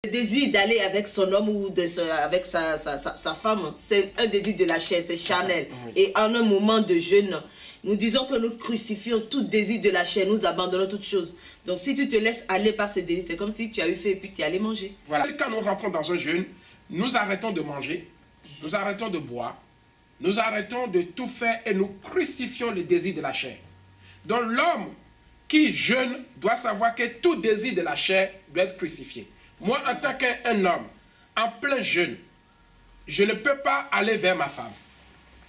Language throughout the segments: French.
Le désir d'aller avec son homme ou avec sa femme, c'est un désir de la chair, c'est charnel. Et en un moment de jeûne, nous disons que nous crucifions tout désir de la chair, nous abandonnons toutes choses. Donc si tu te laisses aller par ce désir, c'est comme si tu as eu faim et puis tu es allé manger. Voilà. Quand nous rentrons dans un jeûne, nous arrêtons de manger, nous arrêtons de boire, nous arrêtons de tout faire et nous crucifions le désir de la chair. Donc l'homme qui jeûne doit savoir que tout désir de la chair doit être crucifié. Moi, en tant qu'un homme, en plein jeûne, je ne peux pas aller vers ma femme.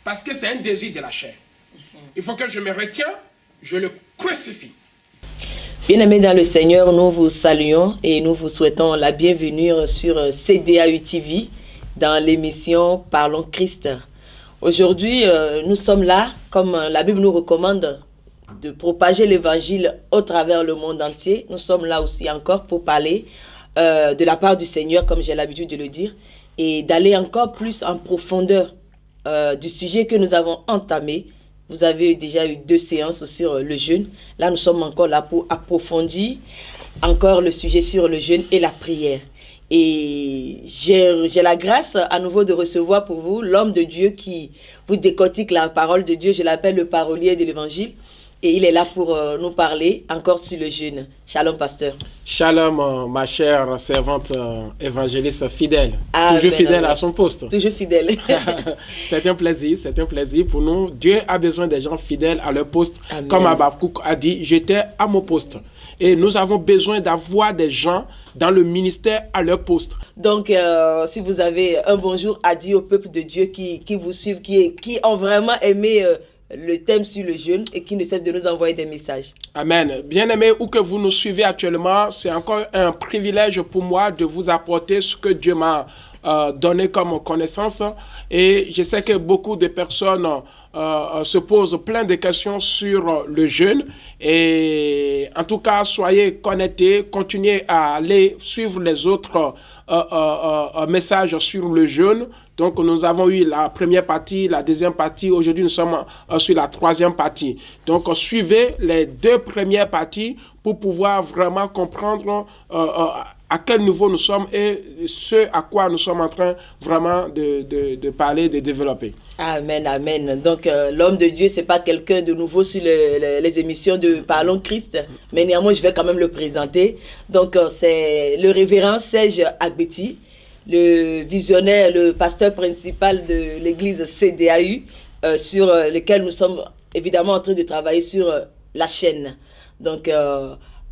Parce que c'est un désir de la chair. Il faut que je me retienne, je le crucifie. Bien-aimés dans le Seigneur, nous vous saluons et nous vous souhaitons la bienvenue sur CDAU TV dans l'émission Parlons Christ. Aujourd'hui, nous sommes là, comme la Bible nous recommande, de propager l'évangile au travers le monde entier. Nous sommes là aussi encore pour parler de la part du Seigneur, comme j'ai l'habitude de le dire, et d'aller encore plus en profondeur du sujet que nous avons entamé. Vous avez déjà eu 2 séances sur le jeûne. Là, nous sommes encore là pour approfondir encore le sujet sur le jeûne et la prière. Et j'ai la grâce à nouveau de recevoir pour vous l'homme de Dieu qui vous décortique la parole de Dieu. Je l'appelle le parolier de l'évangile. Et il est là pour nous parler encore sur le jeûne. Shalom, pasteur. Shalom, ma chère servante évangéliste fidèle. Amen, toujours fidèle amen. à son poste. Toujours fidèle. C'est un plaisir pour nous. Dieu a besoin des gens fidèles à leur poste. Amen. Comme Habakkuk a dit, j'étais à mon poste. Et nous avons besoin d'avoir des gens dans le ministère à leur poste. Donc, si vous avez un bonjour à dire au peuple de Dieu qui vous suivent, qui ont vraiment aimé le thème sur le jeûne et qui ne cesse de nous envoyer des messages. Amen. Bien-aimés, où que vous nous suivez actuellement, c'est encore un privilège pour moi de vous apporter ce que Dieu m'a donné comme connaissance. Et je sais que beaucoup de personnes se posent plein de questions sur le jeûne. Et en tout cas, soyez connectés, continuez à aller suivre les autres messages sur le jeûne. Donc, nous avons eu la première partie, la deuxième partie. Aujourd'hui, nous sommes sur la 3e partie. Donc, suivez les 2 premières parties pour pouvoir vraiment comprendre à quel niveau nous sommes et ce à quoi nous sommes en train vraiment de parler, de développer. Amen, amen. Donc, l'homme de Dieu, ce n'est pas quelqu'un de nouveau sur les émissions de Parlons Christ, mais néanmoins, je vais quand même le présenter. Donc, c'est le révérend Serge Agbeti, le visionnaire, le pasteur principal de l'église CDAU, sur lequel nous sommes évidemment en train de travailler sur la chaîne. Donc,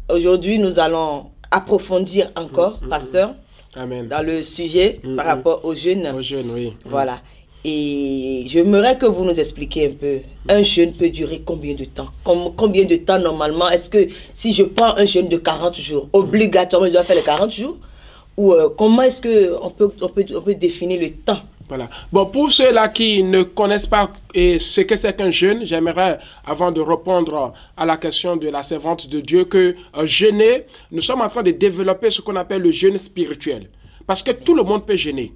aujourd'hui, nous allons approfondir encore, pasteur, Amen. Dans le sujet par rapport au jeûne. Au jeûne, oui. Voilà. Et j'aimerais que vous nous expliquiez un peu, un jeûne peut durer combien de temps? Combien de temps normalement? Est-ce que si je prends un jeûne de 40 jours, obligatoirement je dois faire les 40 jours? Ou comment est-ce qu'on peut définir le temps? Voilà. Bon, pour ceux-là qui ne connaissent pas ce que c'est qu'un jeûne, j'aimerais, avant de répondre à la question de la servante de Dieu, que jeûner, nous sommes en train de développer ce qu'on appelle le jeûne spirituel. Parce que tout le monde peut jeûner.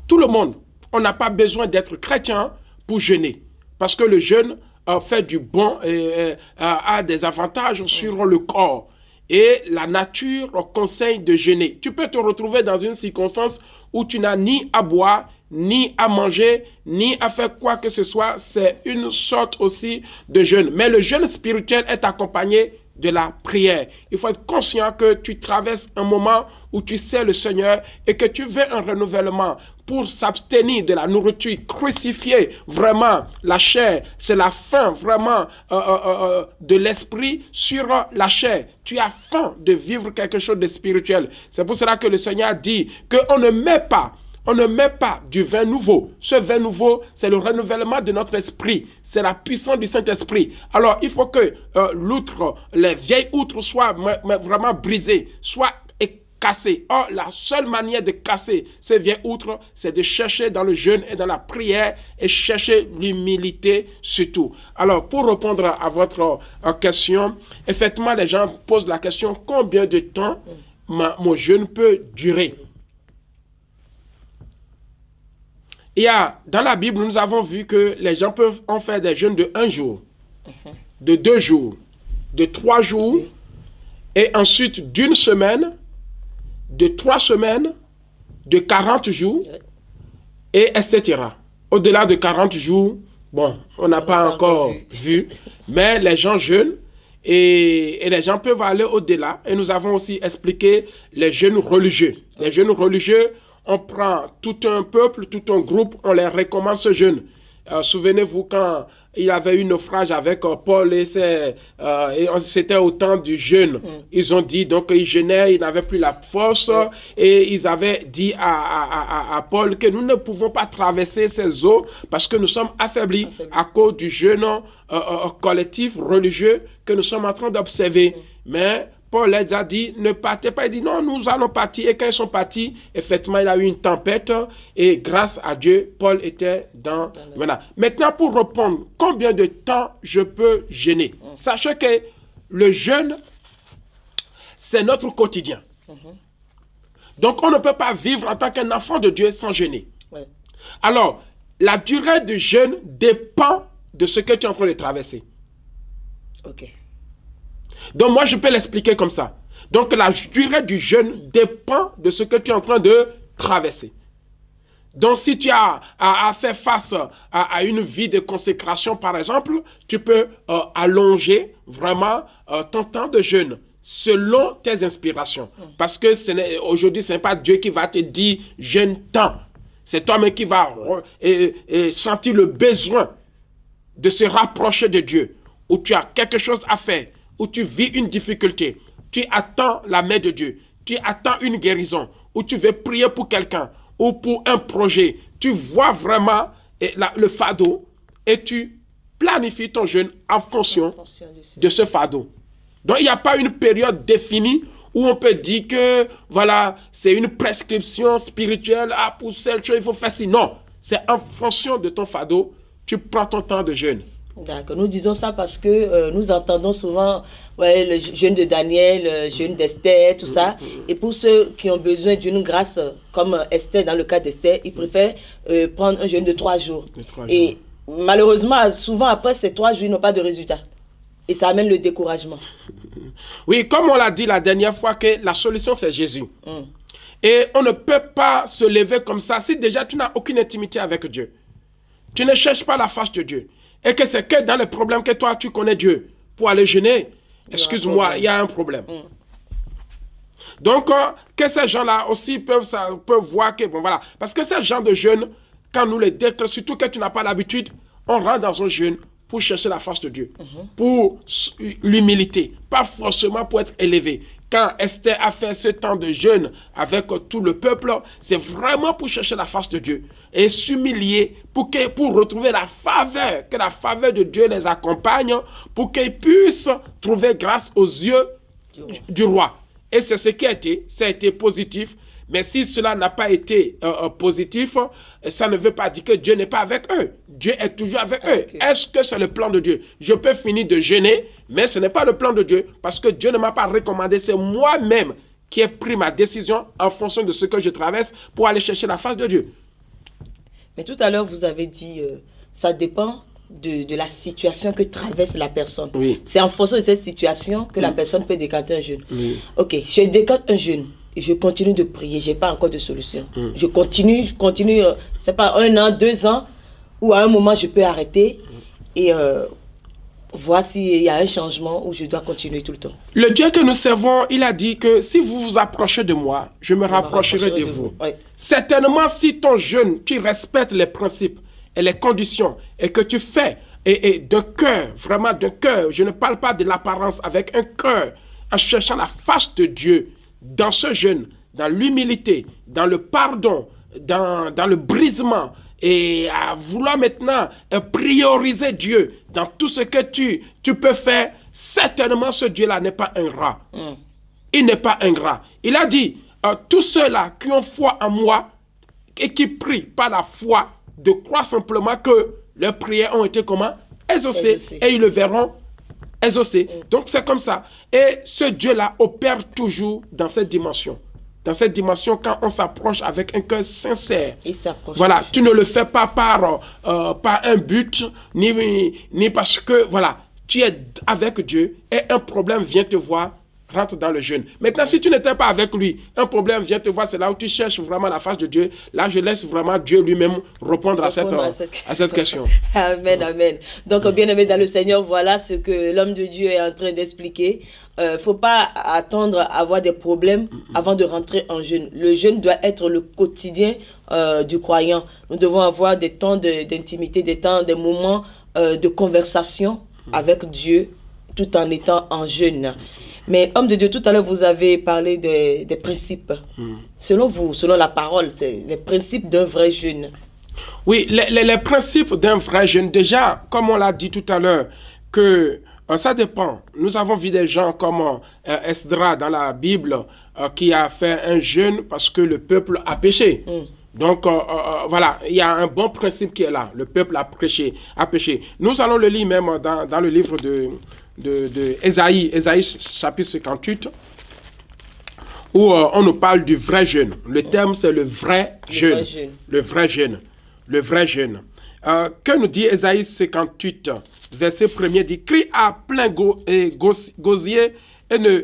Tout le monde. On n'a pas besoin d'être chrétien pour jeûner. Parce que le jeûne fait du bon et a des avantages sur le corps. Et la nature conseille de jeûner. Tu peux te retrouver dans une circonstance où tu n'as ni à boire, ni à manger, ni à faire quoi que ce soit. C'est une sorte aussi de jeûne. Mais le jeûne spirituel est accompagné de la prière. Il faut être conscient que tu traverses un moment où tu sais le Seigneur et que tu veux un renouvellement pour s'abstenir de la nourriture, crucifier vraiment la chair. C'est la faim vraiment de l'esprit sur la chair. Tu as faim de vivre quelque chose de spirituel. C'est pour cela que le Seigneur dit qu'on ne met pas du vin nouveau. Ce vin nouveau, c'est le renouvellement de notre esprit. C'est la puissance du Saint-Esprit. Alors, il faut que les vieilles outres soient vraiment brisées, soient cassées. Or, la seule manière de casser ces vieilles outres, c'est de chercher dans le jeûne et dans la prière et chercher l'humilité surtout. Alors, pour répondre à votre question, effectivement, les gens posent la question, combien de temps mon jeûne peut durer? Dans la Bible, nous avons vu que les gens peuvent en faire des jeûnes de 1 jour, de 2 jours, de 3 jours, et ensuite d'une semaine, de 3 semaines, de 40 jours, Ouais. et etc. Au-delà de 40 jours, bon, on n'a pas encore vu, mais les gens jeûnent et les gens peuvent aller au-delà. Et nous avons aussi expliqué les jeûnes religieux. Les jeûnes religieux, on prend tout un peuple, tout un groupe, on les recommande ce jeûne. Souvenez-vous quand il y avait eu naufrage avec Paul et c'était au temps du jeûne. Ils ont dit, donc ils jeûnaient, ils n'avaient plus la force et ils avaient dit à Paul que nous ne pouvons pas traverser ces eaux parce que nous sommes affaiblis à cause du jeûne collectif religieux que nous sommes en train d'observer. Mais Paul les a dit, ne partez pas. Il dit, non, nous allons partir. Et quand ils sont partis, effectivement, il y a eu une tempête. Et grâce à Dieu, Paul était dans... Voilà. Maintenant, pour répondre, combien de temps je peux jeûner? Sachez que le jeûne, c'est notre quotidien. Donc, on ne peut pas vivre en tant qu'un enfant de Dieu sans jeûner. Ouais. Alors, la durée du jeûne dépend de ce que tu es en train de traverser. Ok. Donc, moi, je peux l'expliquer comme ça. Donc, la durée du jeûne dépend de ce que tu es en train de traverser. Donc, si tu as à faire face à une vie de consécration, par exemple, tu peux allonger vraiment ton temps de jeûne selon tes inspirations. Parce que aujourd'hui, ce n'est pas Dieu qui va te dire « jeûne tant ». C'est toi-même qui vas sentir le besoin de se rapprocher de Dieu, où tu as quelque chose à faire, où tu vis une difficulté, tu attends la main de Dieu, tu attends une guérison, où tu veux prier pour quelqu'un, ou pour un projet, tu vois vraiment le fardeau et tu planifies ton jeûne en fonction de ce fardeau. Donc, il n'y a pas une période définie où on peut dire que, voilà, c'est une prescription spirituelle, pour cette chose, il faut faire ci. Non, c'est en fonction de ton fardeau, tu prends ton temps de jeûne. D'accord. Nous disons ça parce que nous entendons souvent le jeûne de Daniel, le jeûne d'Esther, tout ça. Et pour ceux qui ont besoin d'une grâce, comme Esther, dans le cas d'Esther, ils préfèrent prendre un jeûne de 3 jours. Et malheureusement, souvent après ces 3 jours, ils n'ont pas de résultat. Et ça amène le découragement. Oui, comme on l'a dit la dernière fois, que la solution, c'est Jésus. Et on ne peut pas se lever comme ça si déjà tu n'as aucune intimité avec Dieu. Tu ne cherches pas la face de Dieu. Et que c'est que dans les problèmes que toi, tu connais Dieu. Pour aller jeûner, excuse-moi, il y a un problème. Donc, que ces gens-là aussi peuvent voir que, bon voilà, parce que ces gens de jeûne, quand nous les déclarons, surtout que tu n'as pas l'habitude, on rentre dans un jeûne pour chercher la face de Dieu, pour l'humilité, pas forcément pour être élevé. Quand Esther a fait ce temps de jeûne avec tout le peuple, c'est vraiment pour chercher la face de Dieu et s'humilier pour retrouver la faveur, que la faveur de Dieu les accompagne, pour qu'ils puissent trouver grâce aux yeux du roi. Et c'est ce qui a été, ça a été positif. Mais si cela n'a pas été positif, ça ne veut pas dire que Dieu n'est pas avec eux. Dieu est toujours avec eux. Est-ce que c'est le plan de Dieu? Je peux finir de jeûner, mais ce n'est pas le plan de Dieu parce que Dieu ne m'a pas recommandé. C'est moi-même qui ai pris ma décision en fonction de ce que je traverse pour aller chercher la face de Dieu. Mais tout à l'heure, vous avez dit, ça dépend de la situation que traverse la personne. Oui. C'est en fonction de cette situation que la personne peut décanter un jeûne. Oui. Ok, je décante un jeûne. Je continue de prier, je n'ai pas encore de solution. Je continue, c'est pas 1 an, 2 ans, où à un moment je peux arrêter et voir s'il y a un changement où je dois continuer tout le temps. Le Dieu que nous servons, il a dit que si vous vous approchez de moi, je me rapprocherai de vous. Ouais. Certainement, si ton jeûne, tu respectes les principes et les conditions et que tu fais et de cœur, vraiment de cœur, je ne parle pas de l'apparence, avec un cœur, en cherchant la face de Dieu, dans ce jeûne, dans l'humilité, dans le pardon, dans le brisement, et à vouloir maintenant prioriser Dieu dans tout ce que tu peux faire, certainement ce Dieu-là n'est pas ingrat. Il n'est pas ingrat. Il a dit, tous ceux-là qui ont foi en moi et qui prient par la foi, de croire simplement que leurs prières ont été comment? Exaucées. Et ils le verront exaucé. Donc c'est comme ça. Et ce Dieu-là opère toujours dans cette dimension. Dans cette dimension, quand on s'approche avec un cœur sincère. Il s'approche. Voilà, tu ne le fais pas par un but, ni parce que, voilà, tu es avec Dieu et un problème vient te voir, rentre dans le jeûne. Maintenant, si tu n'étais pas avec lui, un problème vient te voir, c'est là où tu cherches vraiment la face de Dieu. Là, je laisse vraiment Dieu lui-même répondre à cette question. Amen, amen. Donc, bien-aimé dans le Seigneur, voilà ce que l'homme de Dieu est en train d'expliquer. Il ne faut pas attendre à avoir des problèmes avant de rentrer en jeûne. Le jeûne doit être le quotidien du croyant. Nous devons avoir des temps d'intimité, des moments de conversation avec Dieu tout en étant en jeûne. Mais homme de Dieu, tout à l'heure, vous avez parlé des principes. Selon vous, selon la parole, c'est les principes d'un vrai jeûne. Oui, les principes d'un vrai jeûne, déjà, comme on l'a dit tout à l'heure, que ça dépend. Nous avons vu des gens comme Esdras dans la Bible qui a fait un jeûne parce que le peuple a péché. Donc, voilà, il y a un bon principe qui est là. Le peuple a péché. Nous allons le lire même dans le livre de Ésaïe chapitre 58, où on nous parle du vrai jeûne. Le terme, c'est le vrai jeûne. Le vrai jeûne. Le vrai jeûne. Que nous dit Ésaïe 58, verset 1er, dit « Crie à plein gosier et ne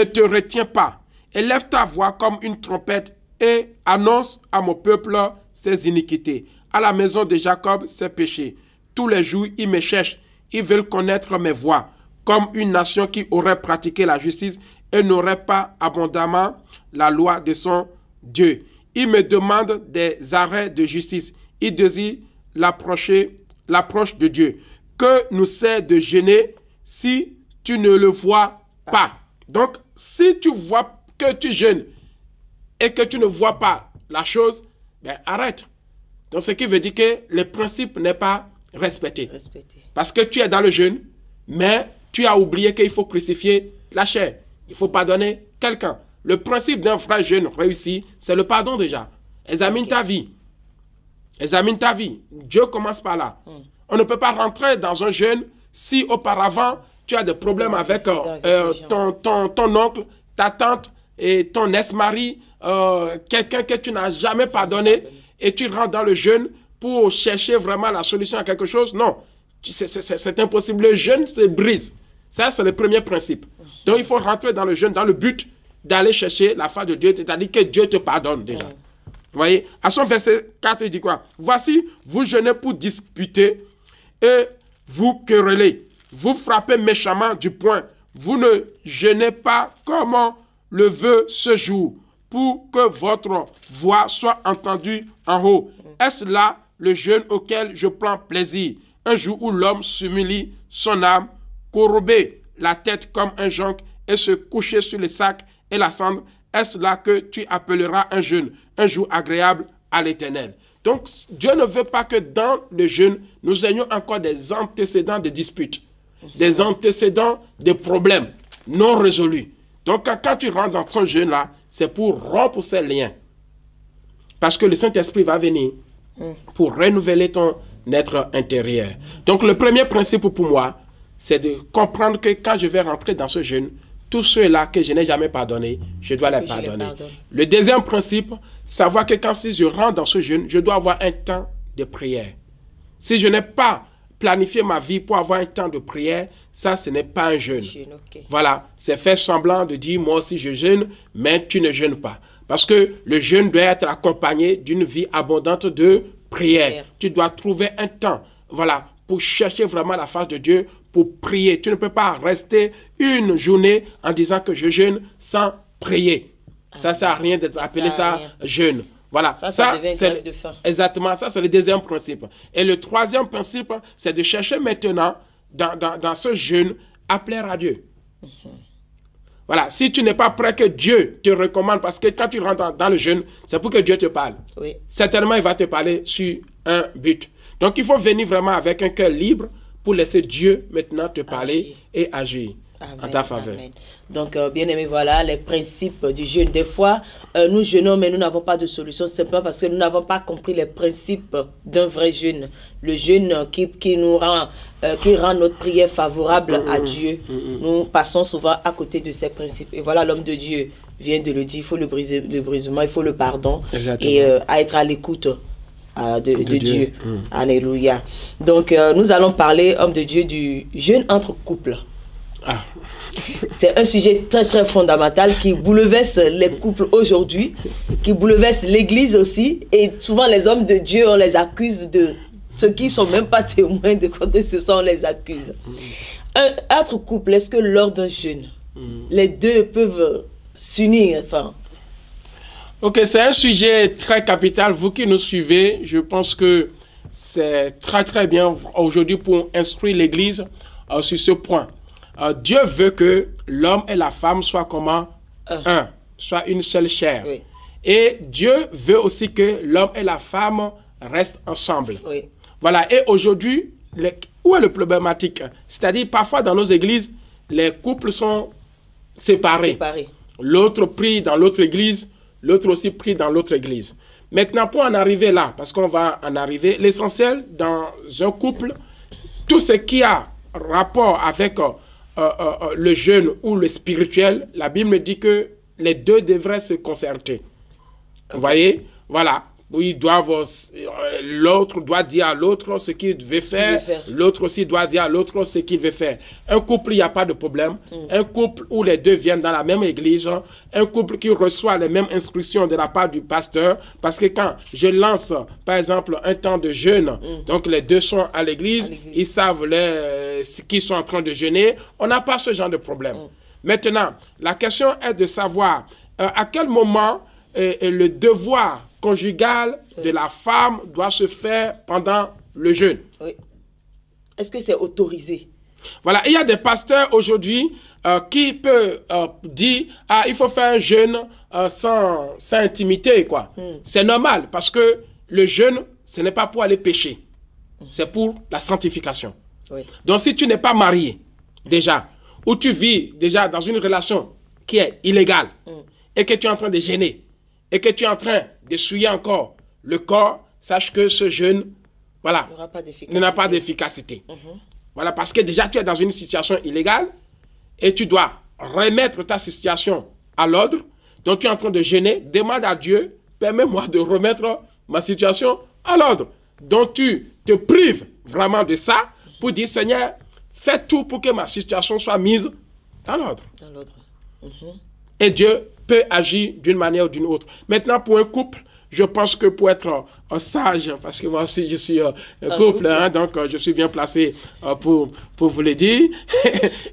te retiens pas. Élève ta voix comme une trompette et annonce à mon peuple ses iniquités. À la maison de Jacob, ses péchés. Tous les jours, ils me cherchent. Ils veulent connaître mes voies, comme une nation qui aurait pratiqué la justice et n'aurait pas abondamment la loi de son Dieu. Ils me demandent des arrêts de justice. Ils désirent l'approche de Dieu. Que nous sert de jeûner si tu ne le vois pas? Donc, si tu vois que tu jeûnes et que tu ne vois pas la chose, ben arrête. Donc, ce qui veut dire que le principe n'est pas respecté. Parce que tu es dans le jeûne, mais tu as oublié qu'il faut crucifier la chair. Il faut pardonner quelqu'un. Le principe d'un vrai jeûne réussi, c'est le pardon déjà. Examine ta vie. Examine ta vie. Dieu commence par là. On ne peut pas rentrer dans un jeûne si auparavant tu as des problèmes avec ton oncle, ta tante et ton ex-mari, quelqu'un que tu n'as jamais pardonné, et tu rentres dans le jeûne pour chercher vraiment la solution à quelque chose. Non, c'est impossible. Le jeûne se brise. Ça, c'est le premier principe. Donc, il faut rentrer dans le jeûne dans le but d'aller chercher la face de Dieu, c'est-à-dire que Dieu te pardonne déjà. Vous voyez, à son verset 4, il dit quoi? Voici, vous jeûnez pour disputer et vous querellez. Vous frappez méchamment du poing. Vous ne jeûnez pas comme le veut ce jour pour que votre voix soit entendue en haut. Est-ce là le jeûne auquel je prends plaisir? Un jour où l'homme s'humilie son âme, courber la tête comme un jonc et se coucher sur les sacs et la cendre. Est-ce là que tu appelleras un jeûne, un jour agréable à l'Éternel? Donc, Dieu ne veut pas que dans le jeûne, nous ayons encore des antécédents de disputes, des antécédents de problèmes non résolus. Donc, quand tu rentres dans ce jeûne-là, c'est pour rompre ces liens. Parce que le Saint-Esprit va venir pour renouveler ton être intérieur. Donc, le premier principe pour moi, c'est de comprendre que quand je vais rentrer dans ce jeûne, tous ceux-là que je n'ai jamais pardonnés, je dois les pardonner. Le deuxième principe, savoir que quand si je rentre dans ce jeûne, je dois avoir un temps de prière. Si je n'ai pas planifié ma vie pour avoir un temps de prière, ça, ce n'est pas un jeûne. Voilà, c'est faire semblant de dire, moi aussi je jeûne, mais tu ne jeûnes pas. Parce que le jeûne doit être accompagné d'une vie abondante de prière. Tu dois trouver un temps, voilà, pour chercher vraiment la face de Dieu, pour prier. Tu ne peux pas rester une journée en disant que je jeûne sans prier. Ça ne sert à rien d'être appelé ça jeûne. Voilà, ça c'est exactement ça, c'est le deuxième principe. Et le troisième principe, c'est de chercher maintenant, dans ce jeûne, à plaire à Dieu. Voilà, si tu n'es pas prêt que Dieu te recommande, parce que quand tu rentres dans le jeûne, c'est pour que Dieu te parle. Oui. Certainement, il va te parler sur un but. Donc, il faut venir vraiment avec un cœur libre pour laisser Dieu maintenant te parler et agir en ta faveur. Amen. Donc, bien aimé, voilà les principes du jeûne. Des fois, nous jeûnons, mais nous n'avons pas de solution, simplement parce que nous n'avons pas compris les principes d'un vrai jeûne. Le jeûne qui rend notre prière favorable à Dieu. Nous passons souvent à côté de ces principes. Et voilà, l'homme de Dieu vient de le dire, il faut le brisement, il faut le pardon. Exactement. Et à être à l'écoute de Dieu. Alléluia. Donc, nous allons parler, homme de Dieu, du jeûne entre couples. Ah. C'est un sujet très très fondamental qui bouleverse les couples aujourd'hui, qui bouleverse l'Église aussi. Et souvent les hommes de Dieu, on les accuse de ceux qui ne sont même pas témoins de quoi que ce soit, on les accuse. Un autre couple, est-ce que lors d'un jeûne, les deux peuvent s'unir, enfin... Ok, c'est un sujet très capital. Vous qui nous suivez, je pense que c'est très très bien aujourd'hui pour instruire l'Église sur ce point. Dieu veut que l'homme et la femme soient comment? Un, soient une seule chair. Oui. Et Dieu veut aussi que l'homme et la femme restent ensemble. Oui. Voilà, et aujourd'hui, où est le problématique? C'est-à-dire, parfois dans nos églises, les couples sont séparés. L'autre prie dans l'autre église, l'autre aussi prie dans l'autre église. Maintenant, pour en arriver là, parce qu'on va en arriver, l'essentiel dans un couple, tout ce qui a rapport avec le jeûne ou le spirituel, la Bible dit que les deux devraient se concerter. Vous voyez? Voilà. Oui, l'autre doit dire à l'autre ce qu'il veut faire, l'autre aussi doit dire à l'autre ce qu'il veut faire. Un couple, il n'y a pas de problème. Un couple où les deux viennent dans la même église, un couple qui reçoit les mêmes instructions de la part du pasteur, parce que quand je lance, par exemple, un temps de jeûne, donc les deux sont à l'église, ils savent qu'ils sont en train de jeûner, on n'a pas ce genre de problème. Maintenant, la question est de savoir à quel moment le devoir conjugal de la femme doit se faire pendant le jeûne. Oui. Est-ce que c'est autorisé? Voilà, il y a des pasteurs aujourd'hui qui peuvent dire il faut faire un jeûne sans intimité, quoi. C'est normal parce que le jeûne, ce n'est pas pour aller pécher, c'est pour la sanctification. Oui. Donc si tu n'es pas marié déjà, ou tu vis déjà dans une relation qui est illégale et que tu es en train de gêner, et que tu es en train de souiller encore le corps, sache que ce jeûne, voilà, n'aura pas d'efficacité. Voilà, parce que déjà tu es dans une situation illégale et tu dois remettre ta situation à l'ordre. Donc tu es en train de jeûner, demande à Dieu, permets-moi de remettre ma situation à l'ordre. Donc tu te prives vraiment de ça pour dire, Seigneur, fais tout pour que ma situation soit mise dans l'ordre. Et Dieu peut agir d'une manière ou d'une autre. Maintenant, pour un couple, je pense que pour être sage, parce que moi aussi je suis un couple, donc je suis bien placé pour vous le dire,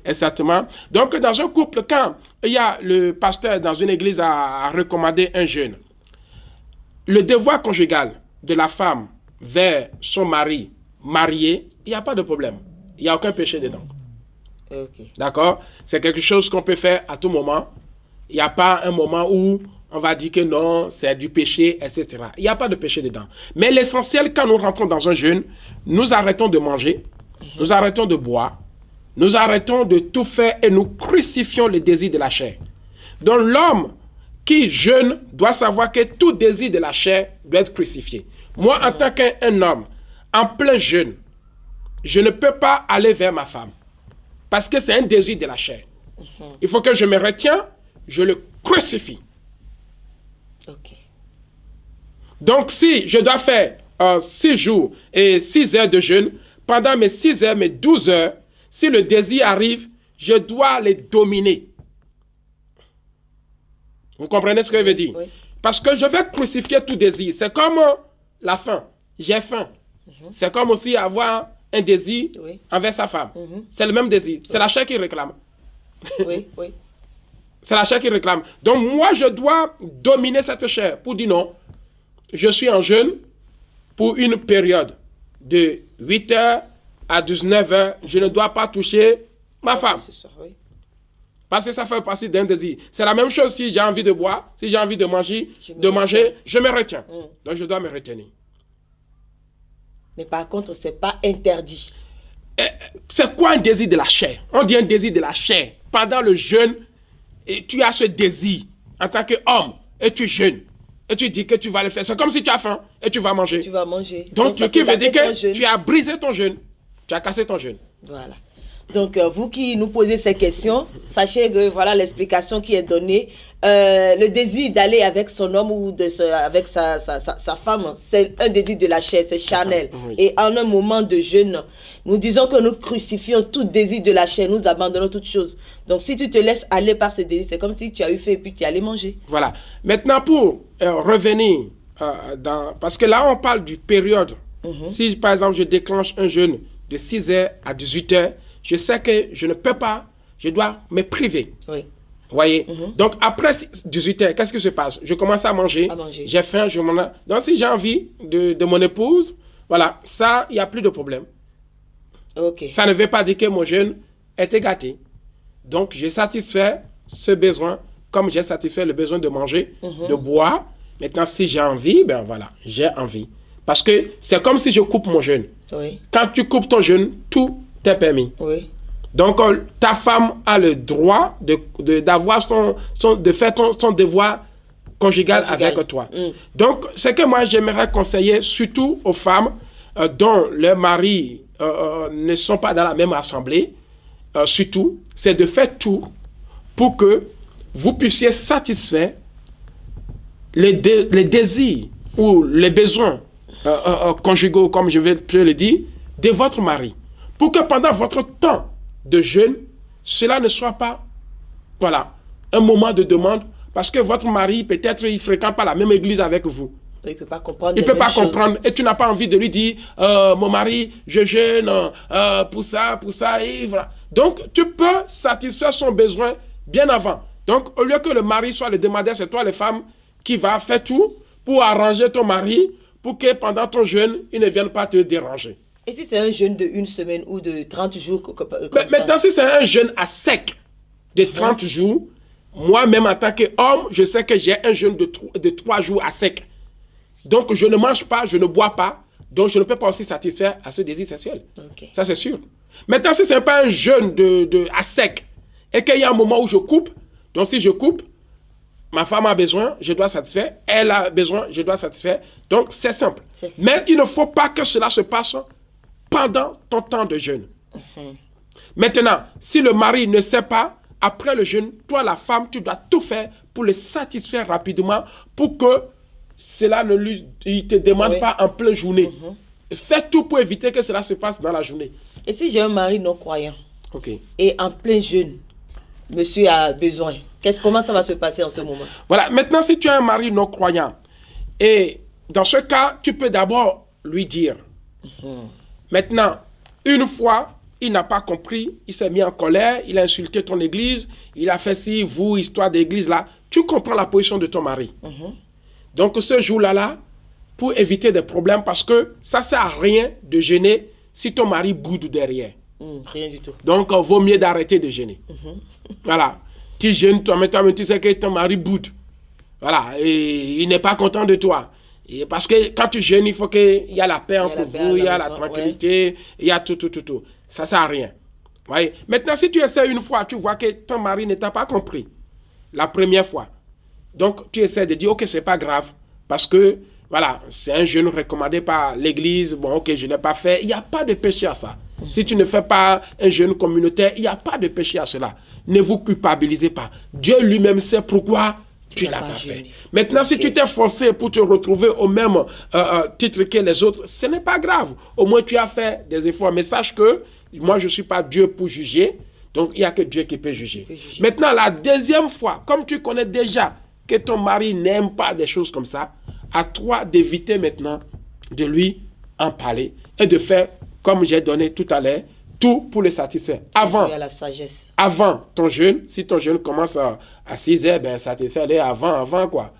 exactement. Donc dans un couple, quand il y a le pasteur dans une église a recommandé un jeûne, le devoir conjugal de la femme vers son mari marié, il n'y a pas de problème. Il n'y a aucun péché dedans. Okay. D'accord? C'est quelque chose qu'on peut faire à tout moment. Il n'y a pas un moment où on va dire que non, c'est du péché, etc. Il n'y a pas de péché dedans. Mais l'essentiel, quand nous rentrons dans un jeûne, nous arrêtons de manger, nous arrêtons de boire, nous arrêtons de tout faire et nous crucifions le désir de la chair. Donc l'homme qui jeûne doit savoir que tout désir de la chair doit être crucifié. Moi, en tant qu'un homme, en plein jeûne, je ne peux pas aller vers ma femme parce que c'est un désir de la chair. Il faut que je me retienne, je le crucifie. Okay. Donc, si je dois faire 6 jours et 6 heures de jeûne, pendant mes 6 heures, mes 12 heures, si le désir arrive, je dois les dominer. Vous comprenez ce que je veux dire? Oui. Parce que je vais crucifier tout désir. C'est comme la faim. J'ai faim. C'est comme aussi avoir un désir envers sa femme. C'est le même désir. C'est la chair qui réclame. Oui, oui. C'est la chair qui réclame. Donc moi, je dois dominer cette chair pour dire non. Je suis en jeûne pour une période de 8 heures à 19 heures. Je ne dois pas toucher ma femme. Parce que ça fait partie d'un désir. C'est la même chose si j'ai envie de boire, si j'ai envie de manger, je me retiens. Donc je dois me retenir. Mais par contre, ce n'est pas interdit. C'est quoi un désir de la chair? On dit un désir de la chair. Pendant le jeûne, et tu as ce désir en tant qu'homme et tu jeûnes. Et tu dis que tu vas le faire. C'est comme si tu as faim et tu vas manger. Tu vas manger. Donc ce qui veut dire que tu as brisé ton jeûne. Tu as cassé ton jeûne. Voilà. Donc, vous qui nous posez ces questions, sachez que voilà l'explication qui est donnée. Le désir d'aller avec son homme ou avec sa femme, c'est un désir de la chair, c'est charnel. Oui. Et en un moment de jeûne, nous disons que nous crucifions tout désir de la chair, nous abandonnons toutes choses. Donc, si tu te laisses aller par ce désir, c'est comme si tu as eu faim et puis tu es allé manger. Voilà. Maintenant, pour revenir, parce que là, on parle du période. Si, par exemple, je déclenche un jeûne de 6h à 18h, je sais que je ne peux pas, je dois me priver. Oui. Voyez. Donc, après 18h, qu'est-ce qui se passe? Je commence à manger. J'ai faim, je m'en... Donc, si j'ai envie de mon épouse, voilà, ça, il n'y a plus de problème. Ok. Ça ne veut pas dire que mon jeûne est gâté. Donc, j'ai satisfait ce besoin, comme j'ai satisfait le besoin de manger, de boire. Maintenant, si j'ai envie, ben voilà, j'ai envie. Parce que c'est comme si je coupe mon jeûne. Oui. Quand tu coupes ton jeûne, tout est permis. Oui. Donc, ta femme a le droit d'avoir de faire son devoir conjugal avec toi. Donc, ce que moi, j'aimerais conseiller, surtout aux femmes dont leurs maris ne sont pas dans la même assemblée, surtout, c'est de faire tout pour que vous puissiez satisfaire les désirs ou les besoins conjugaux, comme je vais le dire, de votre mari. Pour que pendant votre temps de jeûne, cela ne soit pas, voilà, un moment de demande, parce que votre mari, peut-être, il ne fréquente pas la même église avec vous. Il ne peut pas comprendre. Il ne peut pas comprendre. Et tu n'as pas envie de lui dire, mon mari, je jeûne pour ça, et voilà. Donc, tu peux satisfaire son besoin bien avant. Donc, au lieu que le mari soit le demandeur, c'est toi, les femmes, qui va faire tout pour arranger ton mari, pour que pendant ton jeûne, il ne vienne pas te déranger. Et si c'est un jeûne de 1 semaine ou de 30 jours maintenant, si c'est un jeûne à sec de 30 jours, moi-même en tant qu'homme, je sais que j'ai un jeûne de 3 jours à sec. Donc, je ne mange pas, je ne bois pas, donc je ne peux pas aussi satisfaire à ce désir sexuel. Okay. Ça, c'est sûr. Maintenant, si ce n'est pas un jeûne à sec et qu'il y a un moment où je coupe, donc si je coupe, ma femme a besoin, je dois satisfaire, elle a besoin, je dois satisfaire. Donc, c'est simple. Mais il ne faut pas que cela se passe pendant ton temps de jeûne. Maintenant, si le mari ne sait pas, après le jeûne, toi, la femme, tu dois tout faire pour le satisfaire rapidement pour que cela ne il te demande pas en pleine journée. Fais tout pour éviter que cela se passe dans la journée. Et si j'ai un mari non croyant et en plein jeûne, monsieur a besoin, comment ça va se passer en ce moment? Voilà, maintenant, si tu as un mari non croyant, et dans ce cas, tu peux d'abord lui dire. Maintenant, une fois, il n'a pas compris, il s'est mis en colère, il a insulté ton église, il a fait ci, vous, histoire d'église là, tu comprends la position de ton mari. Donc ce jour-là, pour éviter des problèmes, parce que ça ne sert à rien de jeûner si ton mari boude derrière. Rien du tout. Donc, il vaut mieux d'arrêter de jeûner. Voilà. Tu jeûnes, toi-même, tu sais que ton mari boude. Voilà. Et il n'est pas content de toi. Et parce que quand tu jeûnes, il faut qu'il y ait la paix entre vous, il y a la tranquillité, il y a tout. Ça ne sert à rien. Voyez? Maintenant, si tu essaies une fois, tu vois que ton mari ne t'a pas compris la première fois. Donc, tu essaies de dire, ok, ce n'est pas grave. Parce que, voilà, c'est un jeûne recommandé par l'Église. Bon, ok, je ne l'ai pas fait. Il n'y a pas de péché à ça. Si tu ne fais pas un jeûne communautaire, il n'y a pas de péché à cela. Ne vous culpabilisez pas. Dieu lui-même sait pourquoi tu ne l'as pas fait. Maintenant, si tu t'es forcé pour te retrouver au même titre que les autres, ce n'est pas grave. Au moins, tu as fait des efforts. Mais sache que moi, je ne suis pas Dieu pour juger. Donc, il n'y a que Dieu qui peut juger. Maintenant, la deuxième fois, comme tu connais déjà que ton mari n'aime pas des choses comme ça, à toi d'éviter maintenant de lui en parler et de faire, comme j'ai donné tout à l'heure, tout pour le satisfaire. Avant ton jeûne, si ton jeûne commence à 6 heures, ben satisfais-le avant quoi.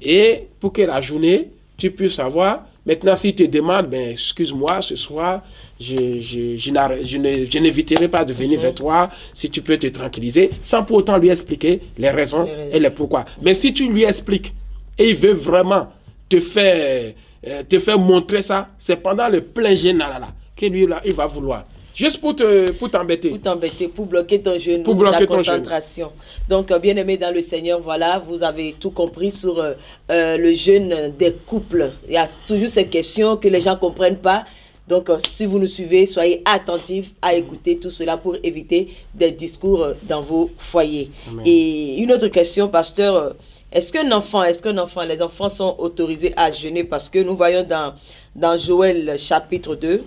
Et pour que la journée, tu puisses savoir, maintenant s'il te demande, ben excuse-moi, ce soir, je n'éviterai pas de venir vers toi, si tu peux te tranquilliser, sans pour autant lui expliquer les raisons et les pourquoi. Mais si tu lui expliques, et il veut vraiment te faire montrer ça, c'est pendant le plein jeûne là, que lui, là, il va vouloir. Juste pour t'embêter. Pour t'embêter, pour bloquer ton jeûne, ta concentration. Donc, bien-aimés dans le Seigneur, voilà, vous avez tout compris sur le jeûne des couples. Il y a toujours ces questions que les gens ne comprennent pas. Donc, si vous nous suivez, soyez attentifs à écouter tout cela pour éviter des discours dans vos foyers. Amen. Et une autre question, pasteur, est-ce qu'un enfant, les enfants sont autorisés à jeûner? Parce que nous voyons dans Joël chapitre 2,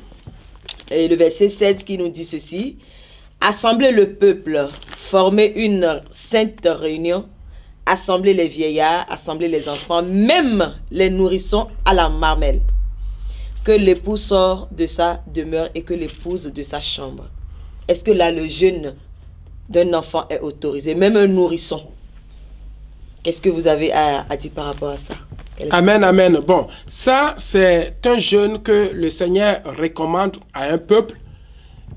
et le verset 16 qui nous dit ceci: Assemblez le peuple, formez une sainte réunion, assemblez les vieillards, assemblez les enfants, même les nourrissons à la marmelle. Que l'époux sort de sa demeure et que l'épouse de sa chambre. Est-ce que là, le jeûne d'un enfant est autorisé, même un nourrisson? Qu'est-ce que vous avez à dire par rapport à ça? Amen, amen. Bon, ça, c'est un jeûne que le Seigneur recommande à un peuple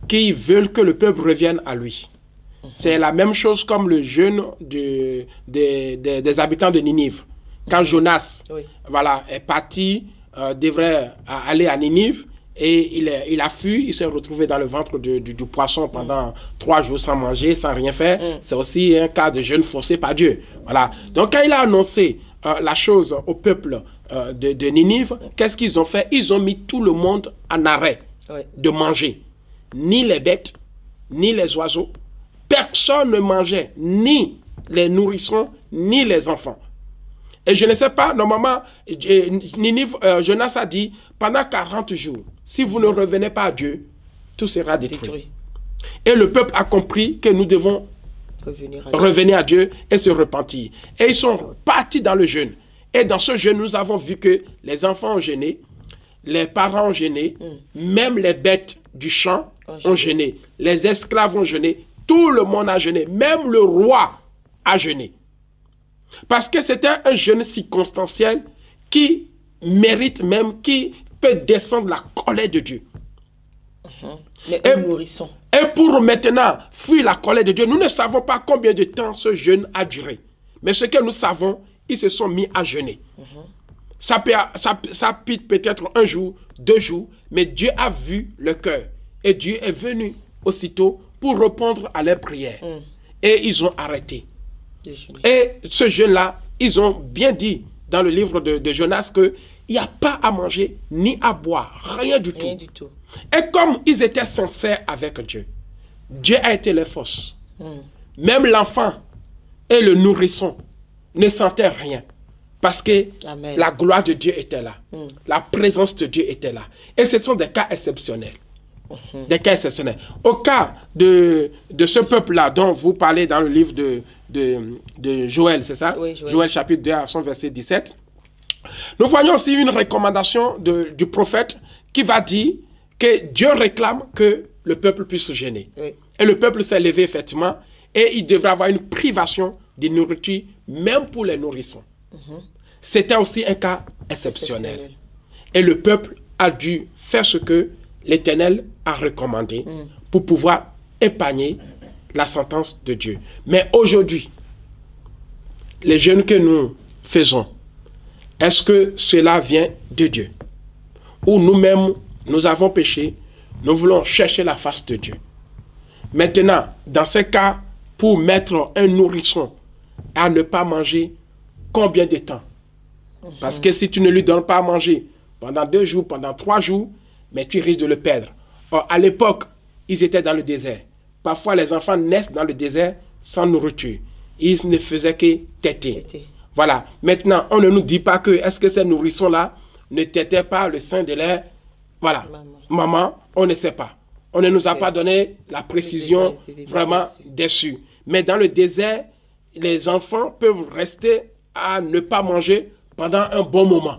qui veut que le peuple revienne à lui. C'est la même chose comme le jeûne des habitants de Ninive. Quand Jonas voilà, est parti, devrait aller à Ninive, et il a fui, il s'est retrouvé dans le ventre du poisson pendant 3 jours sans manger, sans rien faire. C'est aussi un cas de jeûne forcé par Dieu. Voilà. Donc quand il a annoncé la chose au peuple de Ninive, qu'est-ce qu'ils ont fait? Ils ont mis tout le monde en arrêt de manger. Ni les bêtes, ni les oiseaux. Personne ne mangeait, ni les nourrissons, ni les enfants. Et je ne sais pas, normalement, Jonas a dit, pendant 40 jours, si vous ne revenez pas à Dieu, tout sera détruit. Et le peuple a compris que nous devons revenir à Dieu et se repentir. Et ils sont partis dans le jeûne. Et dans ce jeûne, nous avons vu que les enfants ont jeûné, les parents ont jeûné, même les bêtes du champ ont jeûné, les esclaves ont jeûné, tout le monde a jeûné, même le roi a jeûné. Parce que c'était un jeûne circonstanciel qui mérite même, qui peut descendre la colère de Dieu. Et pour maintenant fuir la colère de Dieu, nous ne savons pas combien de temps ce jeûne a duré. Mais ce que nous savons, ils se sont mis à jeûner. Ça peut-être 1 jour, 2 jours, mais Dieu a vu le cœur. Et Dieu est venu aussitôt pour répondre à leurs prières. Et ils ont arrêté. Et ce jeûne-là, ils ont bien dit dans le livre de Jonas qu'il n'y a pas à manger ni à boire, rien du tout. Et comme ils étaient sincères avec Dieu, Dieu a été leur force. Même l'enfant et le nourrisson ne sentaient rien. Parce que la gloire de Dieu était là. La présence de Dieu était là. Et ce sont des cas exceptionnels. Des cas exceptionnels. Au cas de ce peuple-là dont vous parlez dans le livre de Joël, c'est ça? Oui, Joël chapitre 2 à son verset 17. Nous voyons aussi une recommandation du prophète qui va dire que Dieu réclame que le peuple puisse jeûner. Et le peuple s'est levé effectivement et il devrait avoir une privation de nourriture même pour les nourrissons. C'était aussi un cas exceptionnel. Et le peuple a dû faire ce que l'Éternel a recommandé pour pouvoir épargner la sentence de Dieu. Mais aujourd'hui, les jeûnes que nous faisons, est-ce que cela vient de Dieu? Ou nous-mêmes, nous avons péché, nous voulons chercher la face de Dieu? Maintenant, dans ces cas, pour mettre un nourrisson à ne pas manger, combien de temps? Parce que si tu ne lui donnes pas à manger pendant 2 jours, pendant 3 jours, mais tu risques de le perdre. Or, à l'époque, ils étaient dans le désert. Parfois, les enfants naissent dans le désert sans nourriture. Ils ne faisaient que téter. Voilà. Maintenant, on ne nous dit pas que est-ce que ces nourrissons-là ne tétaient pas le sein de leur maman. On ne sait pas. On ne nous a pas donné la précision vraiment dessus. Mais dans le désert, les enfants peuvent rester à ne pas manger pendant un bon moment.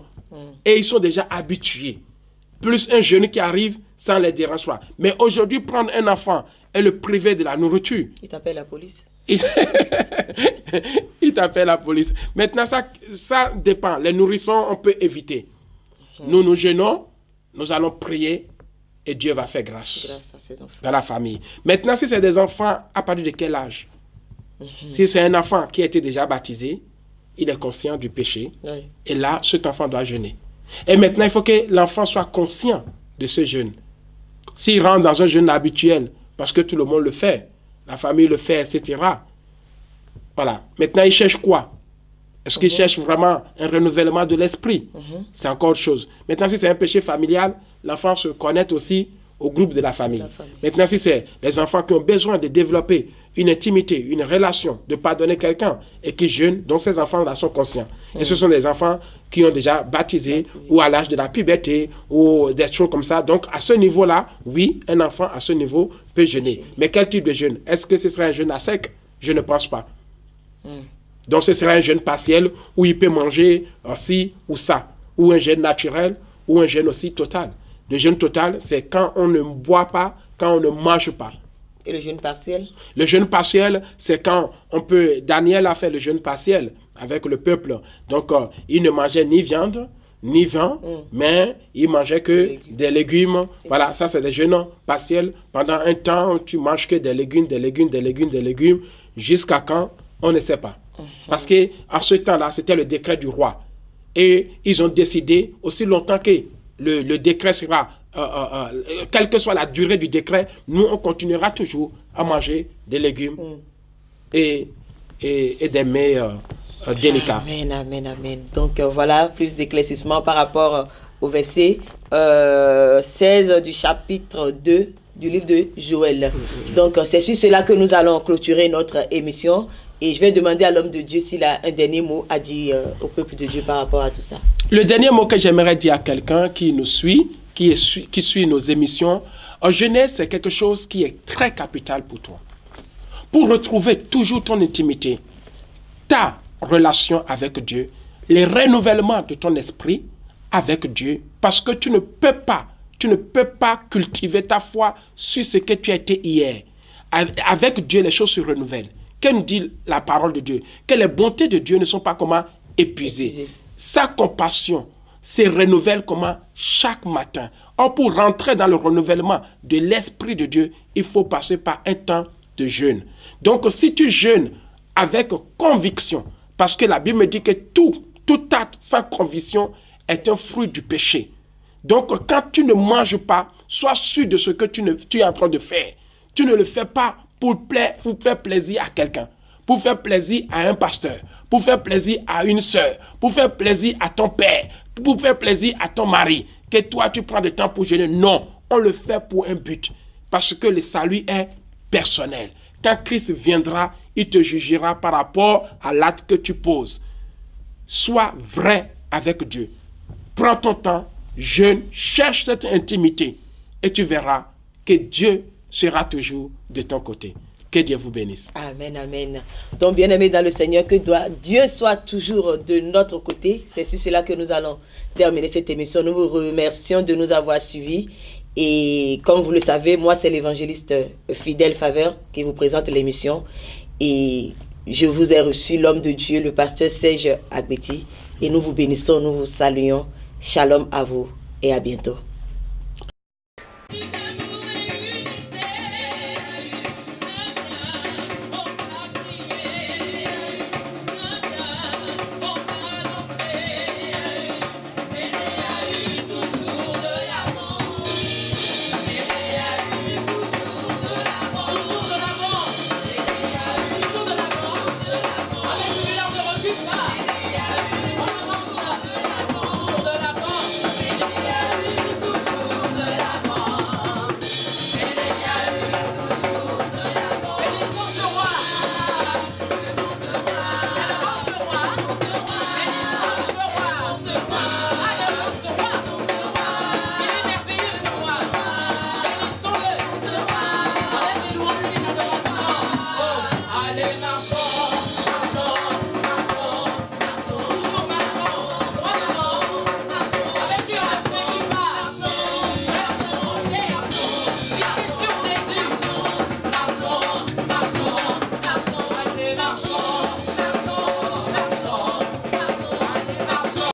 Et ils sont déjà habitués. Plus un jeune qui arrive sans les déranger pas. Mais aujourd'hui, prendre un enfant et le priver de la nourriture. Il t'appelle la police. Il t'appelle la police. Maintenant, ça dépend. Les nourrissons, on peut éviter. Nous nous jeûnons, nous allons prier et Dieu va faire grâce à ses enfants. Dans la famille. Maintenant, si c'est des enfants, à partir de quel âge? Si c'est un enfant qui a été déjà baptisé, il est conscient du péché. Et là, cet enfant doit jeûner. Et maintenant, il faut que l'enfant soit conscient de ce jeûne. S'il rentre dans un jeûne habituel, parce que tout le monde le fait, la famille le fait, etc. Voilà. Maintenant, il cherche quoi? Est-ce qu'il cherche vraiment un renouvellement de l'esprit? C'est encore autre chose. Maintenant, si c'est un péché familial, l'enfant se connecte aussi au groupe de la famille. Maintenant, si c'est les enfants qui ont besoin de développer une intimité, une relation, de pardonner quelqu'un et qui jeûnent, donc ces enfants-là sont conscients. Et ce sont des enfants qui ont déjà baptisé ou à l'âge de la puberté ou des choses comme ça. Donc, à ce niveau-là, oui, un enfant à ce niveau peut jeûner. Mais quel type de jeûne? Est-ce que ce serait un jeûne à sec? Je ne pense pas. Donc, ce serait un jeûne partiel où il peut manger ci ou ça, ou un jeûne naturel, ou un jeûne aussi total. Le jeûne total, c'est quand on ne boit pas, quand on ne mange pas. Et le jeûne partiel? Le jeûne partiel, c'est quand on peut... Daniel a fait le jeûne partiel avec le peuple. Donc, il ne mangeait ni viande, ni vin, mais il mangeait que des légumes. Voilà, ça c'est des jeûnes partiels. Pendant un temps, tu manges que des légumes, jusqu'à quand? On ne sait pas. Parce qu'en ce temps-là, c'était le décret du roi. Et ils ont décidé, aussi longtemps que le décret sera, quelle que soit la durée du décret, nous, on continuera toujours à manger des légumes et des mets délicats. Amen, amen, amen. Donc voilà, plus d'éclaircissement par rapport au verset 16 du chapitre 2 du livre de Joël. Donc c'est sur cela que nous allons clôturer notre émission. Et je vais demander à l'homme de Dieu s'il a un dernier mot à dire au peuple de Dieu par rapport à tout ça. Le dernier mot que j'aimerais dire à quelqu'un qui nous suit, qui suit nos émissions, en jeunesse, c'est quelque chose qui est très capital pour toi. Pour retrouver toujours ton intimité, ta relation avec Dieu, les renouvellements de ton esprit avec Dieu, parce que tu ne peux pas cultiver ta foi sur ce que tu as été hier. Avec Dieu, les choses se renouvellent. Que nous dit la parole de Dieu? Que les bontés de Dieu ne sont pas comment épuisées. Sa compassion se renouvelle comment chaque matin. Or, pour rentrer dans le renouvellement de l'Esprit de Dieu, il faut passer par un temps de jeûne. Donc, si tu jeûnes avec conviction, parce que la Bible me dit que tout acte sans conviction est un fruit du péché. Donc, quand tu ne manges pas, sois sûr de ce que tu es en train de faire. Tu ne le fais pas pour faire plaisir à quelqu'un, pour faire plaisir à un pasteur, pour faire plaisir à une sœur, pour faire plaisir à ton père, pour faire plaisir à ton mari, que toi tu prends du temps pour jeûner. Non, on le fait pour un but, parce que le salut est personnel. Quand Christ viendra, il te jugera par rapport à l'acte que tu poses. Sois vrai avec Dieu. Prends ton temps, jeûne, cherche cette intimité et tu verras que Dieu sera toujours de ton côté. Que Dieu vous bénisse. Amen, amen. Donc, bien-aimés dans le Seigneur, que Dieu soit toujours de notre côté. C'est sur cela que nous allons terminer cette émission. Nous vous remercions de nous avoir suivis. Et comme vous le savez, moi, c'est l'évangéliste Fidèle Faveur qui vous présente l'émission. Et je vous ai reçu, l'homme de Dieu, le pasteur Serge Agbeti. Et nous vous bénissons, nous vous saluons. Shalom à vous et à bientôt.